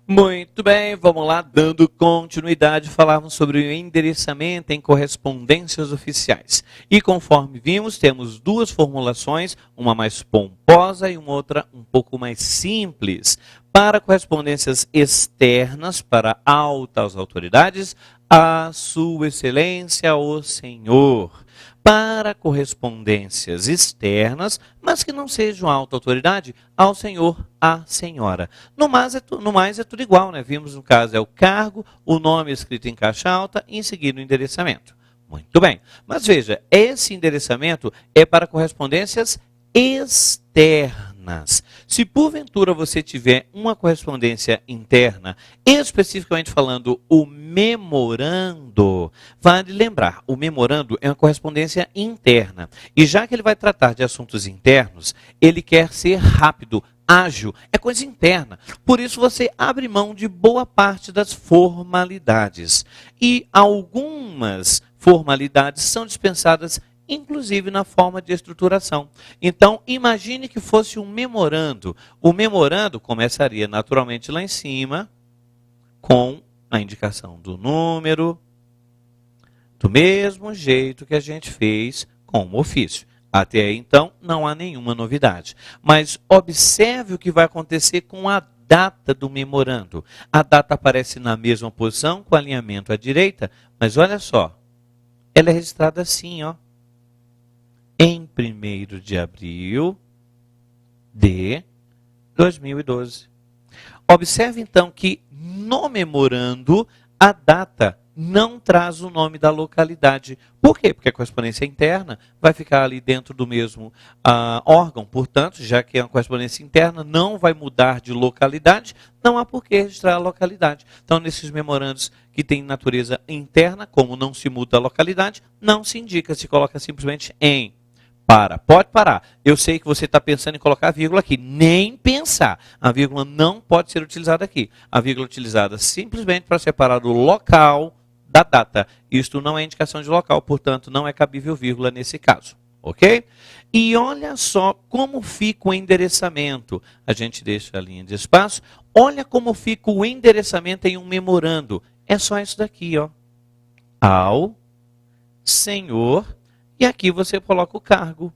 Muito bem, vamos lá, dando continuidade, falarmos sobre o endereçamento em correspondências oficiais. E conforme vimos, temos duas formulações, uma mais pomposa e uma outra um pouco mais simples. Para correspondências externas, para altas autoridades, a Sua Excelência, o Senhor. Para correspondências externas, mas que não sejam alta autoridade, ao senhor, à senhora. No mais é tudo igual, né? Vimos no caso é o cargo, o nome escrito em caixa alta e em seguida o endereçamento. Muito bem. Mas veja, esse endereçamento é para correspondências externas. Se porventura você tiver uma correspondência interna, especificamente falando o memorando, vale lembrar, o memorando é uma correspondência interna. E já que ele vai tratar de assuntos internos, ele quer ser rápido, ágil, é coisa interna. Por isso você abre mão de boa parte das formalidades. E algumas formalidades são dispensadas inclusive na forma de estruturação. Então, imagine que fosse um memorando. O memorando começaria naturalmente lá em cima, com a indicação do número, do mesmo jeito que a gente fez com o ofício. Até aí, então, não há nenhuma novidade. Mas observe o que vai acontecer com a data do memorando. A data aparece na mesma posição, com alinhamento à direita, mas olha só, ela é registrada assim, ó. Em 1º de abril de 2012. Observe, então, que no memorando, a data não traz o nome da localidade. Por quê? Porque a correspondência interna vai ficar ali dentro do mesmo órgão. Portanto, já que é uma correspondência interna, não vai mudar de localidade, não há por que registrar a localidade. Então, nesses memorandos que têm natureza interna, como não se muda a localidade, não se indica, se coloca simplesmente em. Pode parar. Eu sei que você está pensando em colocar a vírgula aqui. Nem pensar. A vírgula não pode ser utilizada aqui. A vírgula é utilizada simplesmente para separar o local da data. Isto não é indicação de local, portanto, não é cabível vírgula nesse caso. Ok? E olha só como fica o endereçamento. A gente deixa a linha de espaço. Olha como fica o endereçamento em um memorando. É só isso daqui, ó. Ao senhor. E aqui você coloca o cargo.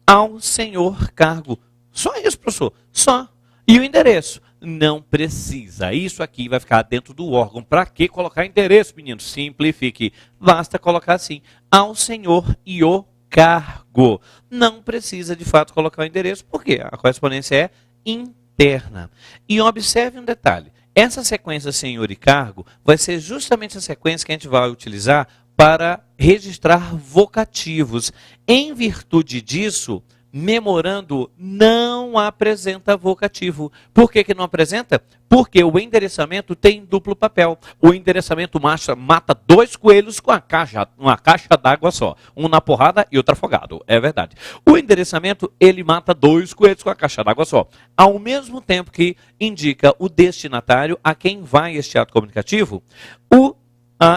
Ao senhor cargo. Só isso, professor. Só. E o endereço? Não precisa. Isso aqui vai ficar dentro do órgão. Para que colocar endereço, menino? Simplifique. Basta colocar assim. Ao senhor e o cargo. Não precisa, de fato, colocar o endereço. Por quê? A correspondência é interna. E observe um detalhe. Essa sequência senhor e cargo vai ser justamente a sequência que a gente vai utilizar para registrar vocativos. Em virtude disso, memorando não apresenta vocativo. Por que não apresenta? Porque o endereçamento tem duplo papel. O endereçamento mata dois coelhos com uma caixa d'água só. Um na porrada e outro afogado. É verdade. O endereçamento, ele mata dois coelhos com a caixa d'água só. Ao mesmo tempo que indica o destinatário a quem vai este ato comunicativo, o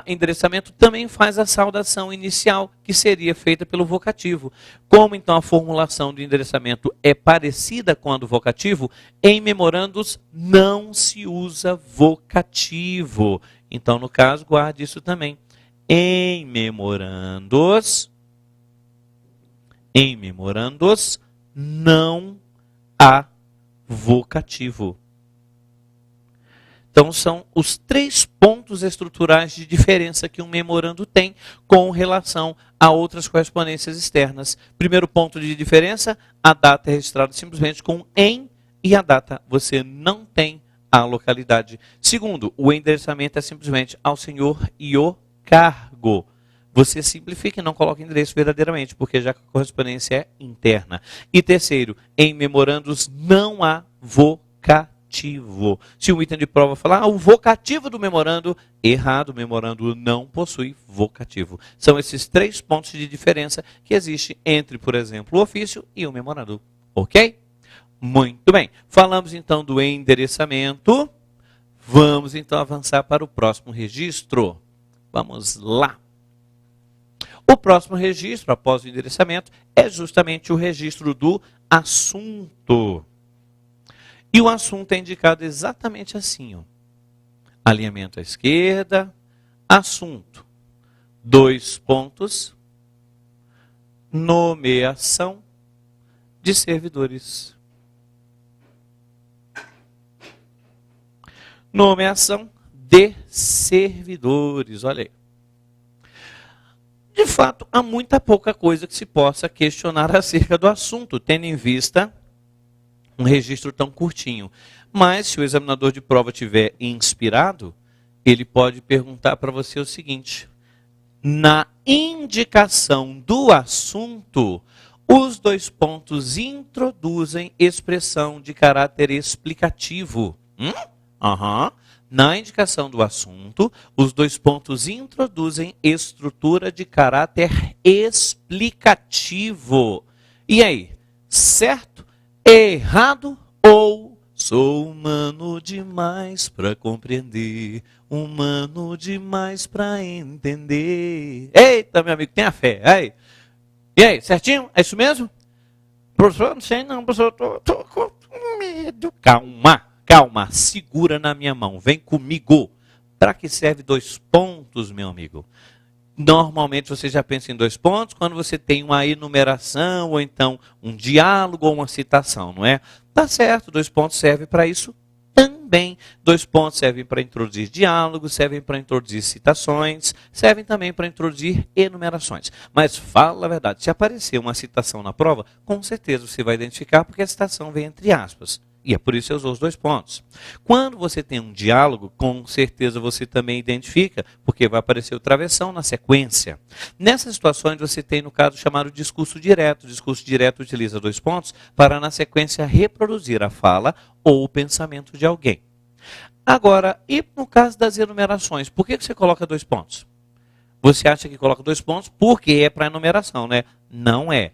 endereçamento também faz a saudação inicial, que seria feita pelo vocativo. Como então a formulação do endereçamento é parecida com a do vocativo, em memorandos não se usa vocativo. Então, no caso, guarde isso também. Em memorandos não há vocativo. Então, são os 3 pontos estruturais de diferença que um memorando tem com relação a outras correspondências externas. Primeiro ponto de diferença, a data é registrada simplesmente com em e a data você não tem a localidade. Segundo, o endereçamento é simplesmente ao senhor e o cargo. Você simplifica e não coloca endereço verdadeiramente, porque já que a correspondência é interna. E terceiro, em memorandos não há vocativo. Se um item de prova falar, o vocativo do memorando, errado, o memorando não possui vocativo. São esses 3 pontos de diferença que existem entre, por exemplo, o ofício e o memorando. Ok? Muito bem. Falamos então do endereçamento. Vamos então avançar para o próximo registro. Vamos lá. O próximo registro, após o endereçamento, é justamente o registro do assunto. E o assunto é indicado exatamente assim, ó. Alinhamento à esquerda, assunto, 2 pontos, nomeação de servidores. Nomeação de servidores, olha aí. De fato, há muita pouca coisa que se possa questionar acerca do assunto, tendo em vista um registro tão curtinho. Mas, se o examinador de prova estiver inspirado, ele pode perguntar para você o seguinte: na indicação do assunto, os 2 pontos introduzem expressão de caráter explicativo. Na indicação do assunto, os 2 pontos introduzem estrutura de caráter explicativo. E aí, certo? Errado ou sou humano demais para compreender, humano demais para entender? Eita, meu amigo, tenha fé. Aí. E aí, certinho? É isso mesmo? Professor, não sei não, professor, tô com medo. Calma, segura na minha mão, vem comigo. Para que serve 2 pontos, meu amigo? Normalmente você já pensa em 2 pontos quando você tem uma enumeração, ou então um diálogo ou uma citação, não é? Tá certo, 2 pontos servem para isso também. 2 pontos servem para introduzir diálogos, servem para introduzir citações, servem também para introduzir enumerações. Mas fala a verdade, se aparecer uma citação na prova, com certeza você vai identificar porque a citação vem entre aspas. E é por isso que eu usou os 2 pontos. Quando você tem um diálogo, com certeza você também identifica, porque vai aparecer o travessão na sequência. Nessas situações você tem, no caso, chamado discurso direto. O discurso direto utiliza 2 pontos para, na sequência, reproduzir a fala ou o pensamento de alguém. Agora, e no caso das enumerações, por que você coloca 2 pontos? Você acha que coloca 2 pontos porque é para enumeração, né? Não é.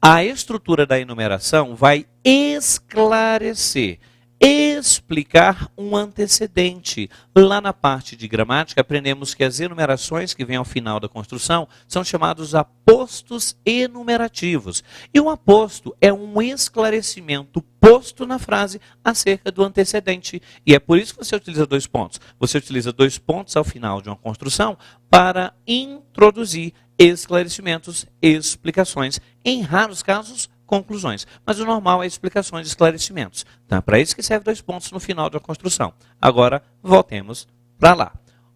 A estrutura da enumeração vai esclarecer, explicar um antecedente. Lá na parte de gramática, aprendemos que as enumerações que vêm ao final da construção são chamados apostos enumerativos. E um aposto é um esclarecimento posto na frase acerca do antecedente. E é por isso que você utiliza 2 pontos. Você utiliza 2 pontos ao final de uma construção para introduzir esclarecimentos, explicações. Em raros casos, conclusões. Mas o normal é explicações e esclarecimentos. Então, é para isso que serve 2 pontos no final da construção. Agora, voltemos para lá.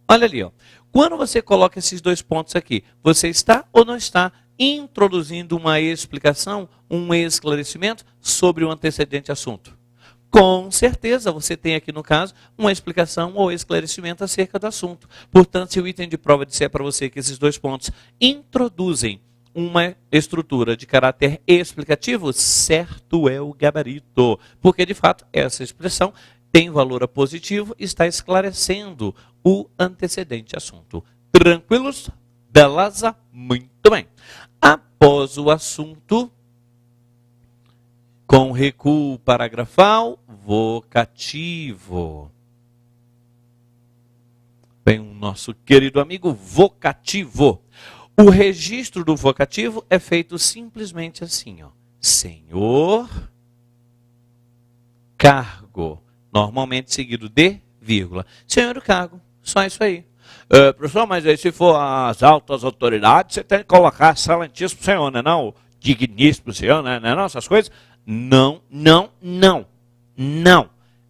Olha ali, ó. Quando você coloca esses 2 pontos aqui, você está ou não está introduzindo uma explicação, um esclarecimento sobre o antecedente assunto? Com certeza, você tem aqui, no caso, uma explicação ou esclarecimento acerca do assunto. Portanto, se o item de prova disser para você que esses 2 pontos introduzem uma estrutura de caráter explicativo, certo é o gabarito. Porque, de fato, essa expressão tem valor positivo e está esclarecendo o antecedente assunto. Tranquilos? Beleza? Muito bem. Após o assunto, com recuo paragrafal, vocativo. Vem o nosso querido amigo vocativo. O registro do vocativo é feito simplesmente assim, ó. Senhor, cargo. Normalmente seguido de vírgula. Senhor, cargo. Só isso aí. Professor, mas aí se for as altas autoridades, você tem que colocar excelentíssimo senhor, né? Não, digníssimo senhor, né? Não, essas coisas. Não.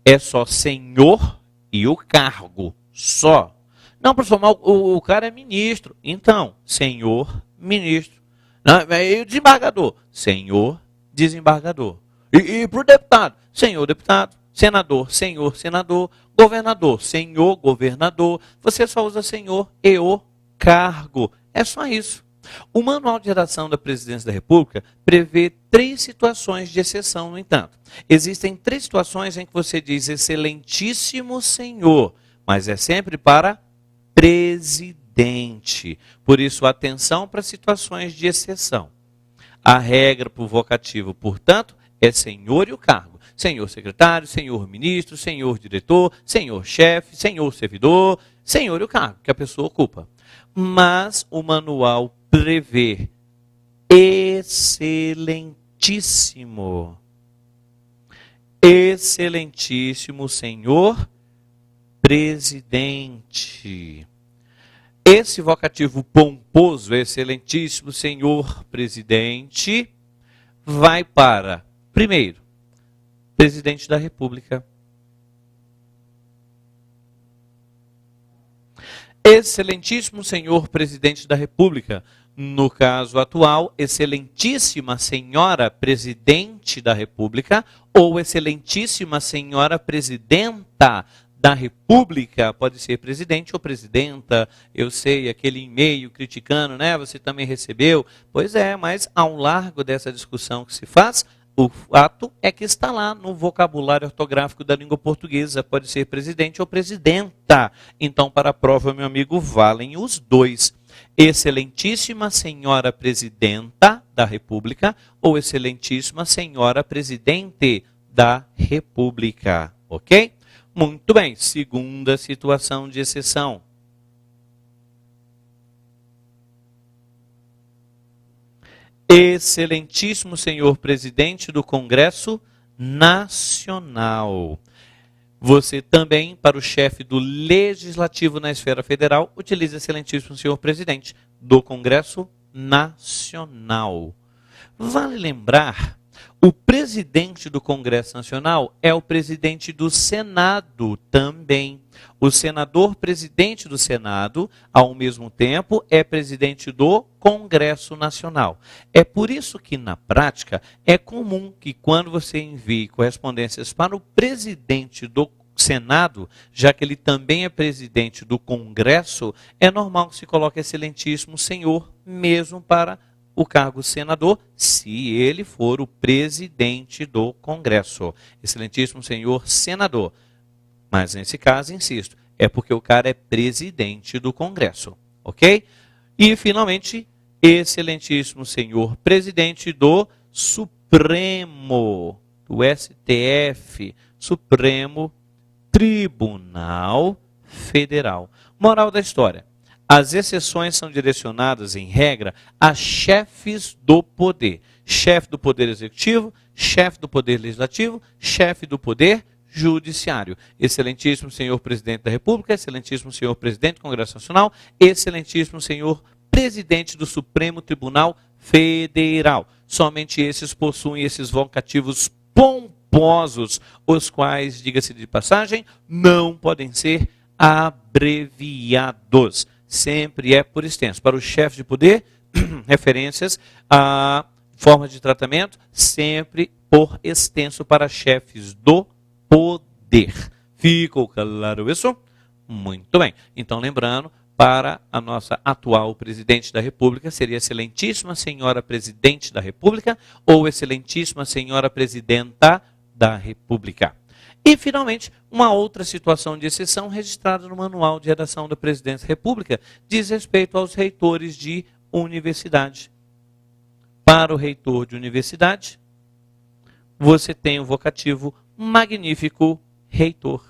É só senhor e o cargo. Só. Não, professor, mas o cara é ministro. Então, senhor, ministro. Não, e o desembargador? Senhor, desembargador. E para o deputado? Senhor, deputado. Senador, senhor, senador. Governador, senhor, governador. Você só usa senhor e o cargo. É só isso. O Manual de Redação da Presidência da República prevê 3 situações de exceção, no entanto. Existem 3 situações em que você diz excelentíssimo senhor, mas é sempre para presidente. Por isso, atenção para situações de exceção. A regra para o vocativo, portanto, é senhor e o cargo. Senhor secretário, senhor ministro, senhor diretor, senhor chefe, senhor servidor, senhor e o cargo que a pessoa ocupa. Mas o manual prevê excelentíssimo. Excelentíssimo senhor presidente. Esse vocativo pomposo, excelentíssimo senhor presidente, vai para, primeiro, presidente da República. Excelentíssimo senhor presidente da República. No caso atual, excelentíssima senhora presidente da República ou excelentíssima senhora presidenta da República. Pode ser presidente ou presidenta. Eu sei, aquele e-mail criticando, né? Você também recebeu. Pois é, mas ao largo dessa discussão que se faz, o fato é que está lá no vocabulário ortográfico da língua portuguesa. Pode ser presidente ou presidenta. Então, para a prova, meu amigo, valem os dois. Excelentíssima senhora presidenta da República ou excelentíssima senhora presidente da República. Ok? Muito bem. Segunda situação de exceção. Excelentíssimo senhor presidente do Congresso Nacional. Você também, para o chefe do Legislativo na esfera federal, utiliza excelentíssimo senhor presidente do Congresso Nacional. Vale lembrar, o presidente do Congresso Nacional é o presidente do Senado também. O senador presidente do Senado, ao mesmo tempo, é presidente do Congresso Nacional. É por isso que, na prática, é comum que quando você envie correspondências para o presidente do Senado, já que ele também é presidente do Congresso, é normal que se coloque excelentíssimo senhor, mesmo para o cargo senador, se ele for o presidente do Congresso. Excelentíssimo senhor senador. Mas nesse caso, insisto, é porque o cara é presidente do Congresso, ok? E, finalmente, excelentíssimo senhor presidente do Supremo, do STF, Supremo Tribunal Federal. Moral da história. As exceções são direcionadas, em regra, a chefes do poder. Chefe do Poder Executivo, chefe do Poder Legislativo, chefe do Poder Judiciário. Excelentíssimo senhor presidente da República, excelentíssimo senhor presidente do Congresso Nacional, excelentíssimo senhor presidente do Supremo Tribunal Federal. Somente esses possuem esses vocativos pomposos, os quais, diga-se de passagem, não podem ser abreviados. Sempre é por extenso. Para o chefe de poder, referências a forma de tratamento, sempre por extenso para chefes do poder. Ficou claro isso? Muito bem. Então, lembrando, para a nossa atual presidente da República, seria excelentíssima senhora presidente da República ou excelentíssima senhora presidenta da República. E, finalmente, uma outra situação de exceção registrada no Manual de Redação da Presidência da República diz respeito aos reitores de universidade. Para o reitor de universidade, você tem o vocativo magnífico reitor.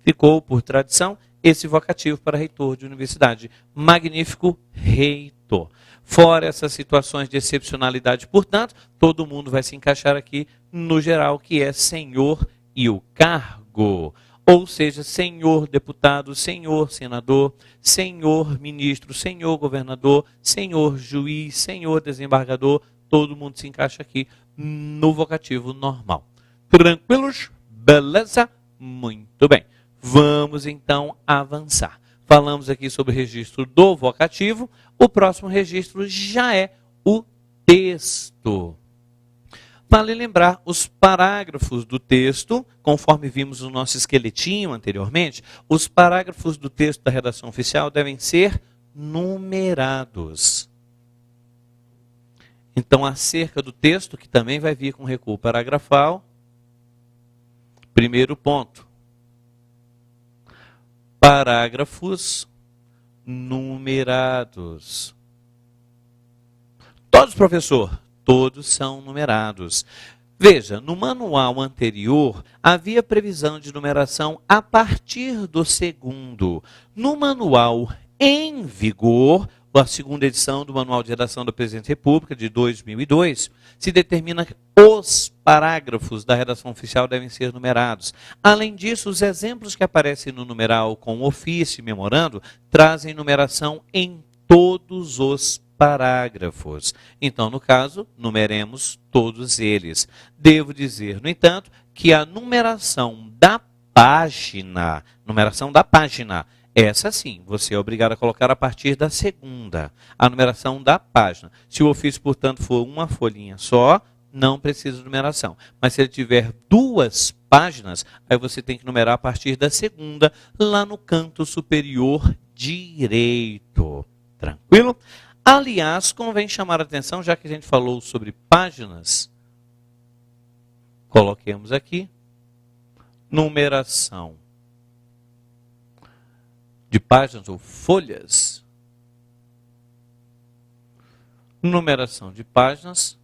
Ficou, por tradição, esse vocativo para reitor de universidade. Magnífico reitor. Fora essas situações de excepcionalidade, portanto, todo mundo vai se encaixar aqui no geral, que é senhor e o cargo, ou seja, senhor deputado, senhor senador, senhor ministro, senhor governador, senhor juiz, senhor desembargador, todo mundo se encaixa aqui no vocativo normal. Tranquilos? Beleza? Muito bem. Vamos então avançar. Falamos aqui sobre o registro do vocativo, o próximo registro já é o texto. Vale lembrar, os parágrafos do texto, conforme vimos no nosso esqueletinho anteriormente, os parágrafos do texto da redação oficial devem ser numerados. Então, acerca do texto, que também vai vir com recuo paragrafal, primeiro ponto. Parágrafos numerados. Todos, professor? Todos são numerados. Veja, no manual anterior, havia previsão de numeração a partir do segundo. No manual em vigor, a segunda edição do Manual de Redação da Presidente da República, de 2002, se determina que os parágrafos da redação oficial devem ser numerados. Além disso, os exemplos que aparecem no numeral com ofício e memorando trazem numeração em todos os parágrafos. Então, no caso, numeremos todos eles. Devo dizer, no entanto, que a numeração da página, essa sim, você é obrigado a colocar a partir da segunda, a numeração da página. Se o ofício, portanto, for uma folhinha só, não precisa de numeração. Mas se ele tiver 2 páginas, aí você tem que numerar a partir da segunda, lá no canto superior direito. Tranquilo? Aliás, convém chamar a atenção, já que a gente falou sobre páginas, coloquemos aqui, numeração de páginas ou folhas, numeração de páginas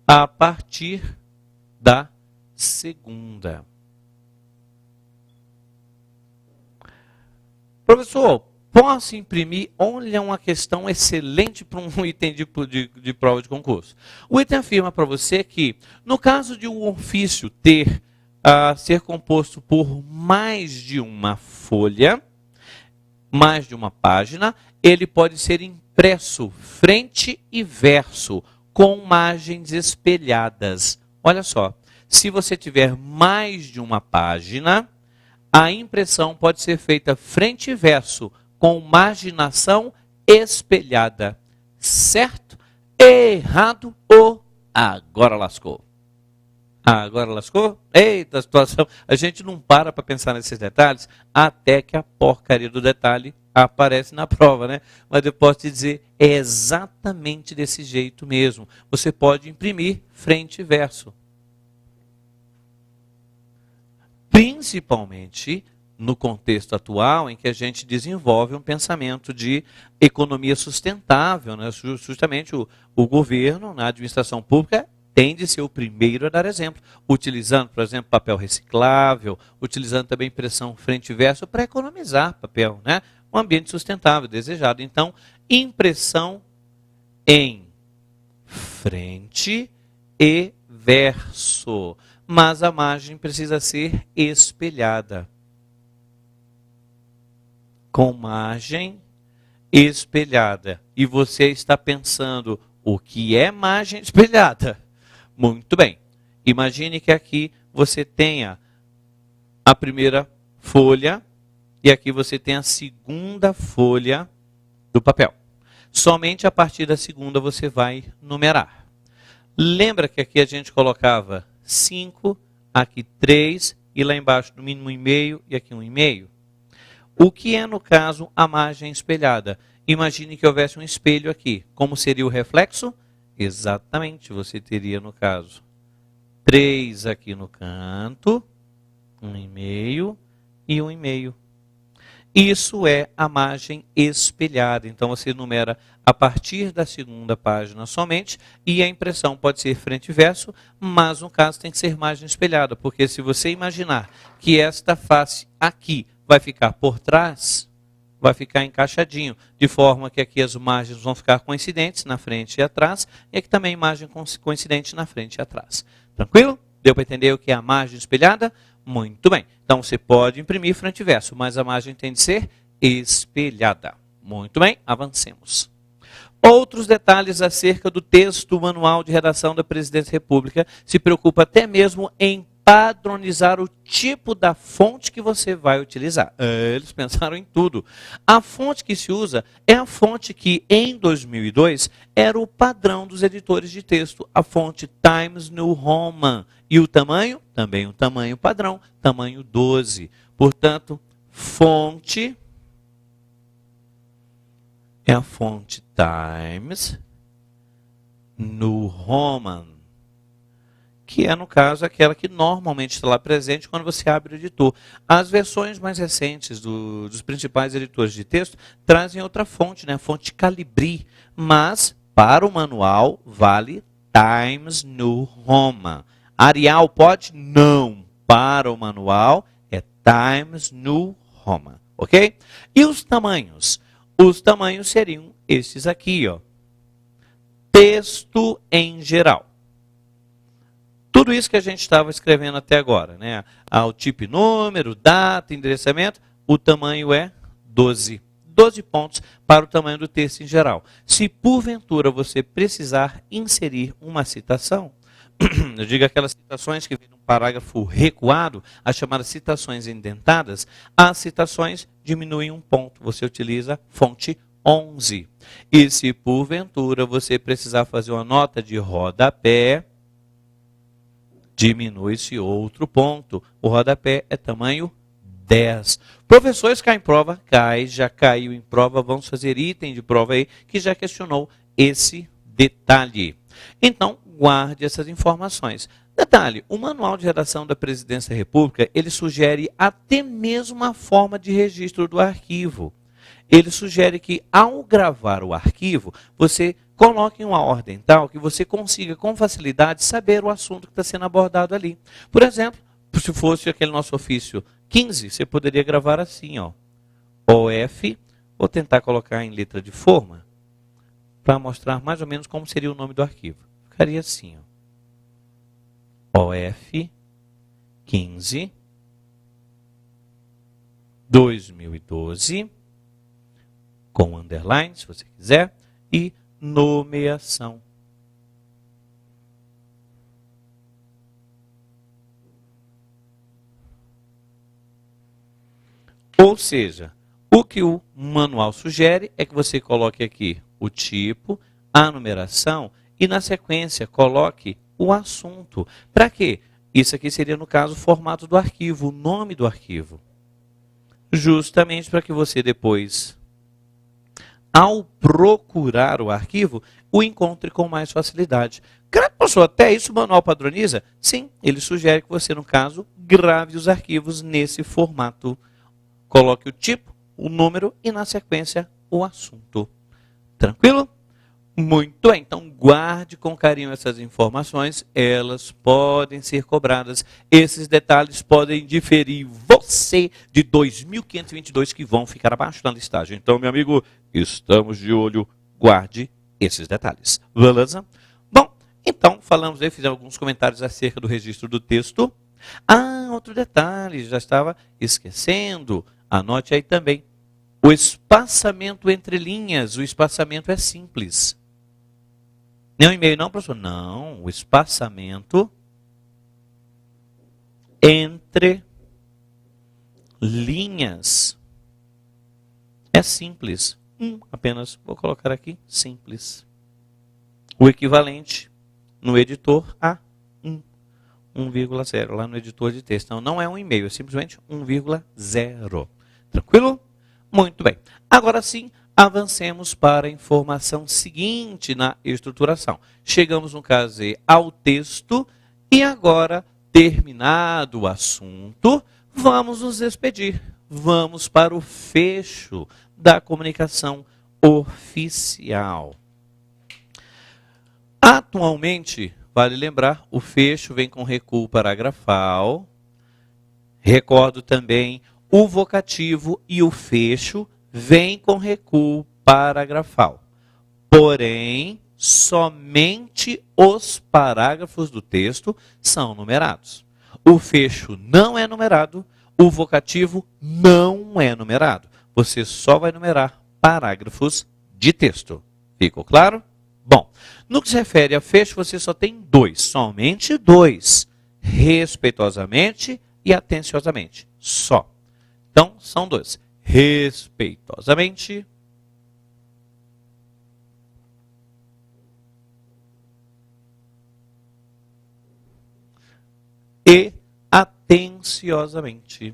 a partir da segunda. Professor, posso imprimir? Olha, uma questão excelente para um item de prova de concurso. O item afirma para você que, no caso de um ofício ser composto por mais de uma folha, mais de uma página, ele pode ser impresso frente e verso, com margens espelhadas. Olha só, se você tiver mais de uma página, a impressão pode ser feita frente e verso, com marginação espelhada. Certo? Errado ou agora lascou? Agora lascou? Eita situação! A gente não para pensar nesses detalhes até que a porcaria do detalhe aparece na prova, né? Mas eu posso te dizer, é exatamente desse jeito mesmo. Você pode imprimir frente e verso. Principalmente no contexto atual em que a gente desenvolve um pensamento de economia sustentável, né? Justamente o governo, na administração pública, tem de ser o primeiro a dar exemplo, utilizando, por exemplo, papel reciclável, utilizando também impressão frente e verso para economizar papel, né? Um ambiente sustentável, desejado. Então, impressão em frente e verso, mas a margem precisa ser espelhada. Com margem espelhada. E você está pensando, o que é margem espelhada? Muito bem. Imagine que aqui você tenha a primeira folha e aqui você tem a segunda folha do papel. Somente a partir da segunda você vai numerar. Lembra que aqui a gente colocava 5, aqui 3 e lá embaixo no mínimo 1,5 e aqui 1,5? O que é, no caso, a margem espelhada? Imagine que houvesse um espelho aqui. Como seria o reflexo? Exatamente, você teria, no caso, 3 aqui no canto, 1,5 e 1,5. Isso é a margem espelhada. Então, você numera a partir da segunda página somente, e a impressão pode ser frente e verso, mas, no caso, tem que ser margem espelhada, porque se você imaginar que esta face aqui vai ficar por trás, vai ficar encaixadinho, de forma que aqui as margens vão ficar coincidentes na frente e atrás, e aqui também margem coincidente na frente e atrás. Tranquilo? Deu para entender o que é a margem espelhada? Muito bem. Então você pode imprimir frente e verso, mas a margem tem de ser espelhada. Muito bem, avancemos. Outros detalhes acerca do texto do Manual de Redação da Presidência da República se preocupa até mesmo em padronizar o tipo da fonte que você vai utilizar. Eles pensaram em tudo. A fonte que se usa é a fonte que, em 2002, era o padrão dos editores de texto, a fonte Times New Roman. E o tamanho? Também um tamanho padrão, tamanho 12. Portanto, fonte é a fonte Times New Roman, que é, no caso, aquela que normalmente está lá presente quando você abre o editor. As versões mais recentes dos principais editores de texto trazem outra fonte, né? A fonte Calibri, mas para o manual vale Times New Roman. Arial pode? Não. Para o manual é Times New Roman, ok? E os tamanhos? Os tamanhos seriam estes aqui, ó. Texto em geral. Tudo isso que a gente estava escrevendo até agora, né? O tipo e número, data, endereçamento, o tamanho é 12. 12 pontos para o tamanho do texto em geral. Se porventura você precisar inserir uma citação, eu digo aquelas citações que vêm num parágrafo recuado, as chamadas citações indentadas, as citações diminuem um ponto. Você utiliza fonte 11. E se porventura você precisar fazer uma nota de rodapé, diminui-se outro ponto. O rodapé é tamanho 10. Professores, cai em prova? Cai, já caiu em prova. Vamos fazer item de prova aí que já questionou esse detalhe. Então, guarde essas informações. Detalhe, o Manual de Redação da Presidência da República, ele sugere até mesmo a forma de registro do arquivo. Ele sugere que, ao gravar o arquivo, você coloque em uma ordem tal que você consiga, com facilidade, saber o assunto que está sendo abordado ali. Por exemplo, se fosse aquele nosso ofício 15, você poderia gravar assim, ó, OF, vou tentar colocar em letra de forma, para mostrar mais ou menos como seria o nome do arquivo. Ficaria assim, ó, OF 15 2012, com underline, se você quiser, e nomeação. Ou seja, o que o manual sugere é que você coloque aqui o tipo, a numeração e, na sequência, coloque o assunto. Para quê? Isso aqui seria, no caso, o formato do arquivo, o nome do arquivo. Justamente para que você depois, ao procurar o arquivo, o encontre com mais facilidade. Professor, até isso o manual padroniza? Sim, ele sugere que você, no caso, grave os arquivos nesse formato. Coloque o tipo, o número e, na sequência, o assunto. Tranquilo? Muito bem, então guarde com carinho essas informações, elas podem ser cobradas. Esses detalhes podem diferir você de 2.522 que vão ficar abaixo da listagem. Então, meu amigo, estamos de olho, guarde esses detalhes. Beleza? Bom, então, falamos aí, fizemos alguns comentários acerca do registro do texto. Outro detalhe, já estava esquecendo, anote aí também. O espaçamento entre linhas, o espaçamento é simples. Não e-mail não, professor? Não, o espaçamento entre linhas é simples. Apenas, vou colocar aqui, simples. O equivalente no editor a 1,0, lá no editor de texto. Então, não é um e-mail, é simplesmente 1,0. Tranquilo? Muito bem. Agora sim, avancemos para a informação seguinte na estruturação. Chegamos, no caso, ao texto e agora, terminado o assunto, vamos nos despedir. Vamos para o fecho da comunicação oficial. Atualmente, vale lembrar, o fecho vem com recuo paragrafal. Recordo também, o vocativo e o fecho vem com recuo paragrafal. Porém, somente os parágrafos do texto são numerados. O fecho não é numerado, o vocativo não é numerado. Você só vai numerar parágrafos de texto. Ficou claro? Bom, no que se refere a fecho, você só tem dois, somente dois. Respeitosamente e atenciosamente. Só. Então, são dois. Respeitosamente e atenciosamente.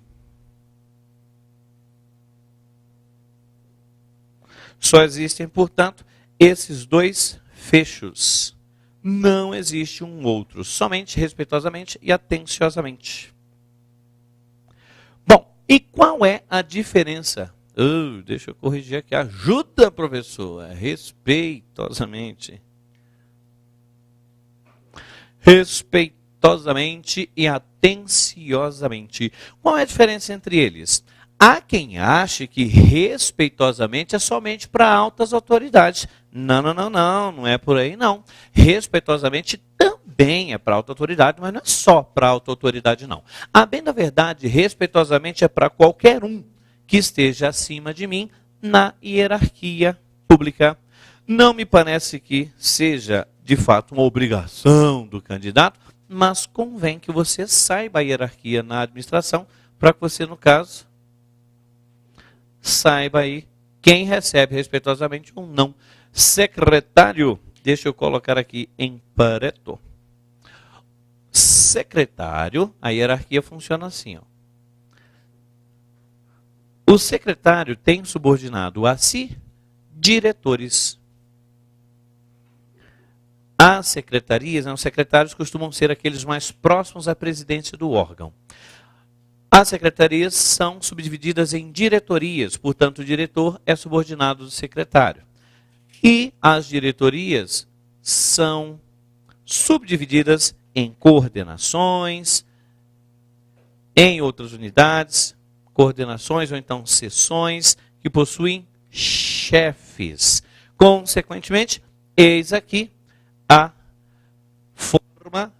Só existem, portanto, esses dois fechos. Não existe um outro, somente respeitosamente e atenciosamente. Bom, e qual é a diferença? Deixa eu corrigir aqui. Ajuda, professor. Respeitosamente. Respeitosamente e atenciosamente. Qual é a diferença entre eles? Há quem ache que respeitosamente é somente para altas autoridades. Não, não, não, não, não é por aí não. Respeitosamente também é para alta autoridade, mas não é só para alta autoridade não. A bem da verdade, respeitosamente é para qualquer um que esteja acima de mim na hierarquia pública. Não me parece que seja de fato uma obrigação do candidato, mas convém que você saiba a hierarquia na administração para que você, no caso, saiba aí quem recebe respeitosamente ou não. Secretário, deixa eu colocar aqui em Pareto. Secretário, a hierarquia funciona assim, ó. O secretário tem subordinado a si diretores. As secretarias, os secretários costumam ser aqueles mais próximos à presidência do órgão. As secretarias são subdivididas em diretorias, portanto, o diretor é subordinado do secretário. E as diretorias são subdivididas em coordenações, em outras unidades, coordenações ou então seções que possuem chefes. Consequentemente, eis aqui a forma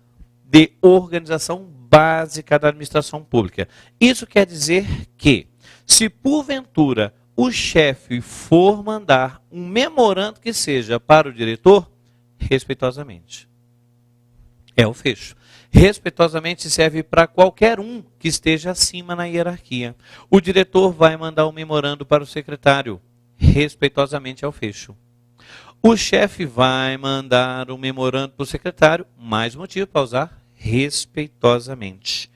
de organização básica da administração pública. Isso quer dizer que, se porventura o chefe for mandar um memorando que seja para o diretor, respeitosamente, é o fecho. Respeitosamente serve para qualquer um que esteja acima na hierarquia. O diretor vai mandar um memorando para o secretário, respeitosamente é o fecho. O chefe vai mandar um memorando para o secretário, mais motivo para usar respeitosamente.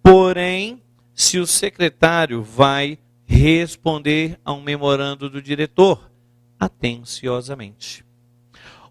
Porém, se o secretário vai responder a um memorando do diretor, atenciosamente.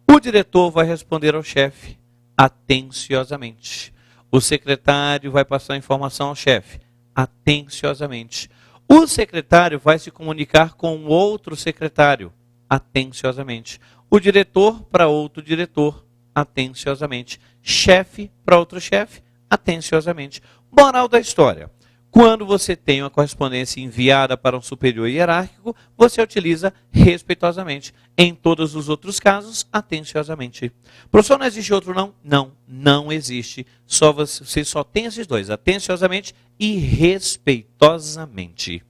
O diretor vai responder ao chefe, atenciosamente. O secretário vai passar a informação ao chefe, atenciosamente. O secretário vai se comunicar com outro secretário, atenciosamente. O diretor para outro diretor, atenciosamente. Chefe para outro chefe, atenciosamente. Moral da história. Quando você tem uma correspondência enviada para um superior hierárquico, você utiliza respeitosamente. Em todos os outros casos, atenciosamente. Professor, não existe outro não? Não, não existe. Você só tem esses dois, atenciosamente e respeitosamente.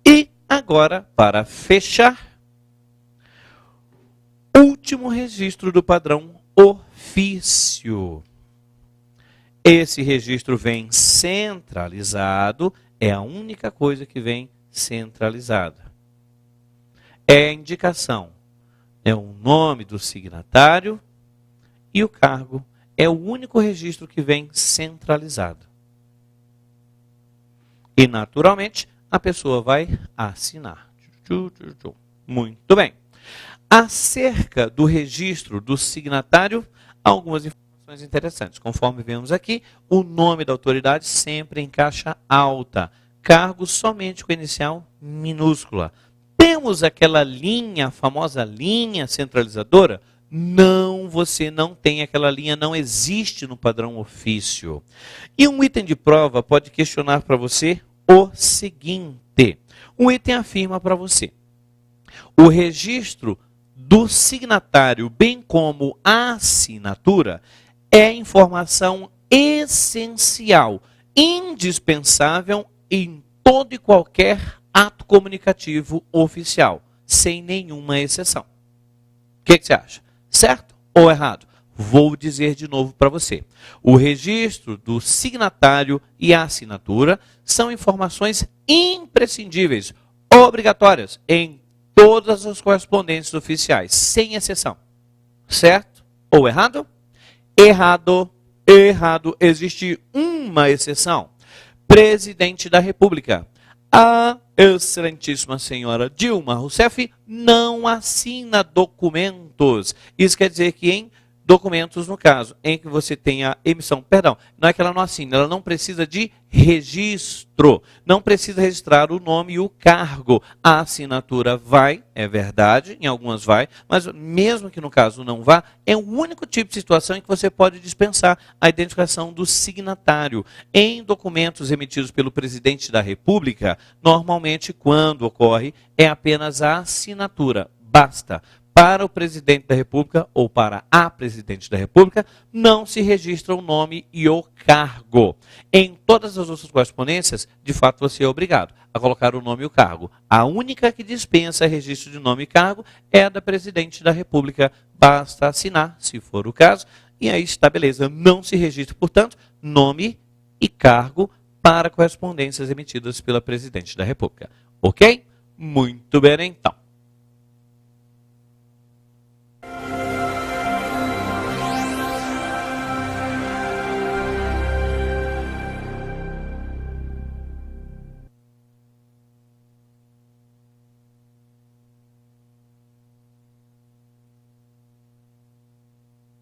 E agora, para fechar, último registro do padrão ofício. Esse registro vem centralizado, é a única coisa que vem centralizada. É a indicação, é o nome do signatário e o cargo. É o único registro que vem centralizado. E, naturalmente, a pessoa vai assinar. Muito bem. Acerca do registro do signatário, algumas informações interessantes. Conforme vemos aqui, o nome da autoridade sempre em caixa alta. Cargo somente com inicial minúscula. Temos aquela linha, a famosa linha centralizadora? Não, você não tem aquela linha, não existe no padrão ofício. E um item de prova pode questionar para você o seguinte. Um item afirma para você: o registro do signatário, bem como a assinatura, é informação essencial, indispensável em todo e qualquer ato comunicativo oficial, sem nenhuma exceção. O que você acha? Certo ou errado? Vou dizer de novo para você. O registro do signatário e a assinatura são informações imprescindíveis, obrigatórias em todas as correspondências oficiais, sem exceção. Certo ou errado? Errado, errado. Existe uma exceção. Presidente da República. A excelentíssima senhora Dilma Rousseff não assina documentos. Isso quer dizer que em Documentos, no caso, em que você tem a emissão, perdão, não é que ela não assine, ela não precisa de registro, não precisa registrar o nome e o cargo. A assinatura vai, é verdade, em algumas vai, mas mesmo que no caso não vá, é o único tipo de situação em que você pode dispensar a identificação do signatário. Em documentos emitidos pelo presidente da República, normalmente, quando ocorre, é apenas a assinatura, basta. Para o presidente da República ou para a presidente da República, não se registra o nome e o cargo. Em todas as outras correspondências, de fato, você é obrigado a colocar o nome e o cargo. A única que dispensa registro de nome e cargo é a da presidente da República. Basta assinar, se for o caso, e aí está beleza. Não se registra, portanto, nome e cargo para correspondências emitidas pela presidente da República. Ok? Muito bem, então.